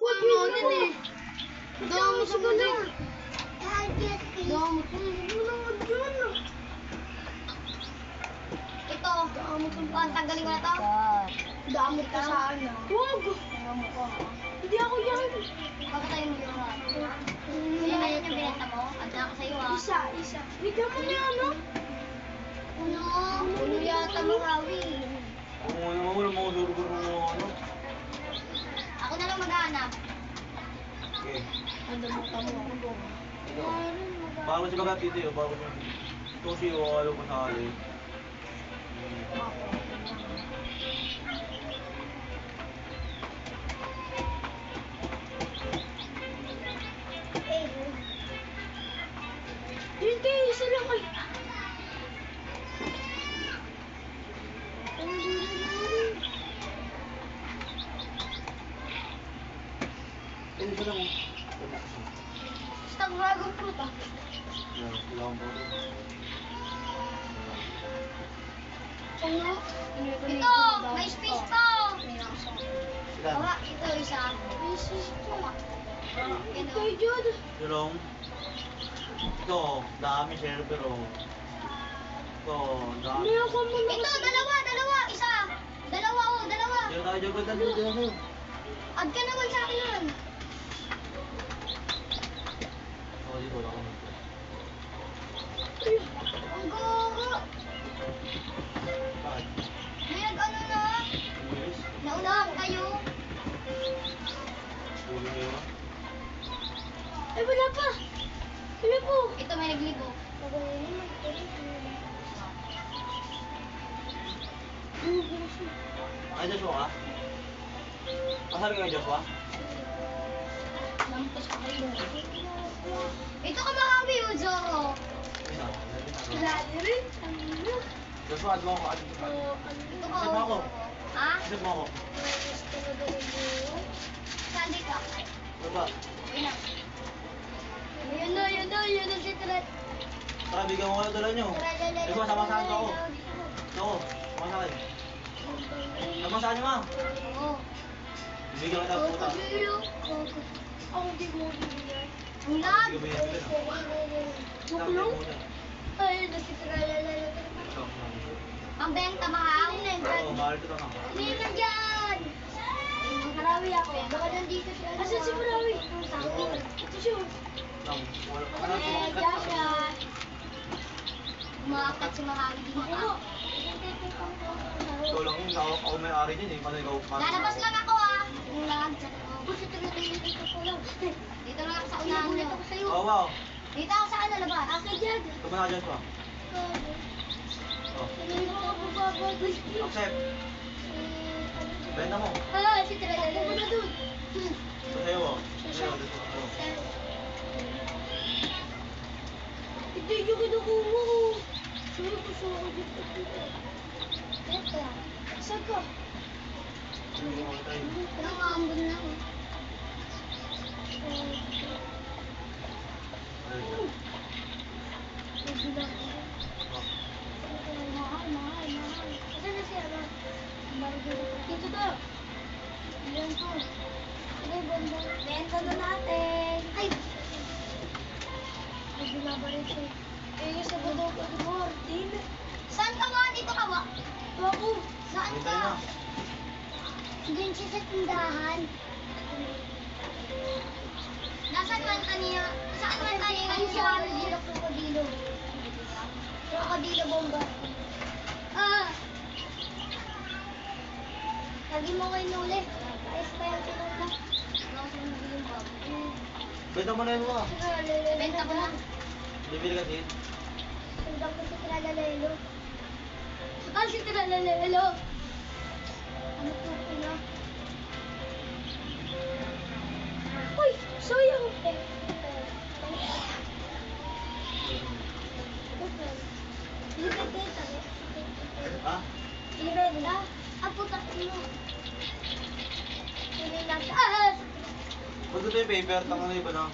Huwag yun eh. Damot sa galing. Damot mo. Huwag yun. Ito. Tanggalin ko na to. Damot ka sa ano. Huwag. Hindi ako yan. Papatayin mo yung ayan yung binenta mo. At na ako sa'yo ah. Isa. Bigyan mo na ano? Uno yata mo, Rawi. Wala mo durugor mo ano. Ako na lang maghahanap. Okay. Ang damot ka mo. Ito. Bago si Bagat dito yun. Bago siya. Tosi o alam mo sa alin. Hindi, isa lang kayo. Isa lang. Basta dragon fruit ah. Yan, ilang ba? Ito! May space pa! Ilan? Baka ito isa. May sisto. Ito. Kay Jod. Tulong. Ito, dami share pero. Ito, dami. May ako mo na. Ito, dalawa! Isa! Dalawa oh, dalawa! Dito tayo dyan, dito tayo. Add ka naman sa akin nun. Ako dito, wala ka. Ang gogo! Bakit? May nag-ano na. Umilis? Naunahan kayo. Ulo niyo na? Ay, wala pa. Wala po. Ito may naglibo. Ay, Joshua ka? Masabi ka kay Joshua? Lampas ka kayo. Ito ka makabi oh, Zoro. Isa. Lali rin. Joshua, add mo ako. Ito ka Sip mo ako. oh. Ha? Sip mo ako. Saan dito? Baba. Yun na si Tret. Tara, bigyan mo ko na dala nyo. Joshua, samasahan ko ako. Ako, samasahan. Samasahan nyo, ma. Oo. Bibigyan kita puta. Ako di mo bibigyan. Ang lag. Sige, bigyan kita. Makulong? Ay, nagsitralala. Ito, Ang benta mahal. oo, mahal ito na. Hindi na dyan. Marawi ako. Baka nandito siya. Asan si Marawi? Ito siya. Ano, sumakat Joshua. Umakat si Mahali din Ako. ako. Ikaw lang yung ako may-ari din eh. Paano ikaw? Lalabas lang ako ah. Yung lag. Dito lang ako sa unahan niyo. Oh, wow. Dito ako sa ano labas. Aka dyan. Ito na Joshua. Oh, accept. Benta mo. Ah, si Tralala. Ako na dun. Ito sa'yo, oh. Sa'yo, dito. Oh. Hindi yung kinukuha mo. Sabi ko sa ako dito. Ito. Saan ka? Bigyan mo tayo. Nakaambon na ako. Ayun. Nagbilang ko. Oh. Mahal. Saan na siya? Dito daw. Ilan ko? Sige, banda. Benta na natin. Ay, Nagbilang ba rin siya? Eh, sa bado ko ni Martin. saan ka ba? Dito ka ba? Ito ako. Saan Bintay ka? na. Doon siya sa tindahan. Nasaan man kanina? Saan man kanina yung sa krokodilo? Krokodilo bomba. Ah! Lagi mo kayo nuli. Ayos pa yung tinula. Benta mo na yun mo. Benta ko na. Bibili ka din. Sundan ko si Tralalelo. Ah, si Tralalelo! Ano po ko na? Uy, sayang. Ha? Irenda? Ah, puta mo. Sinilasa. Ah! Ba't ito yung paper? Tanga na iba na.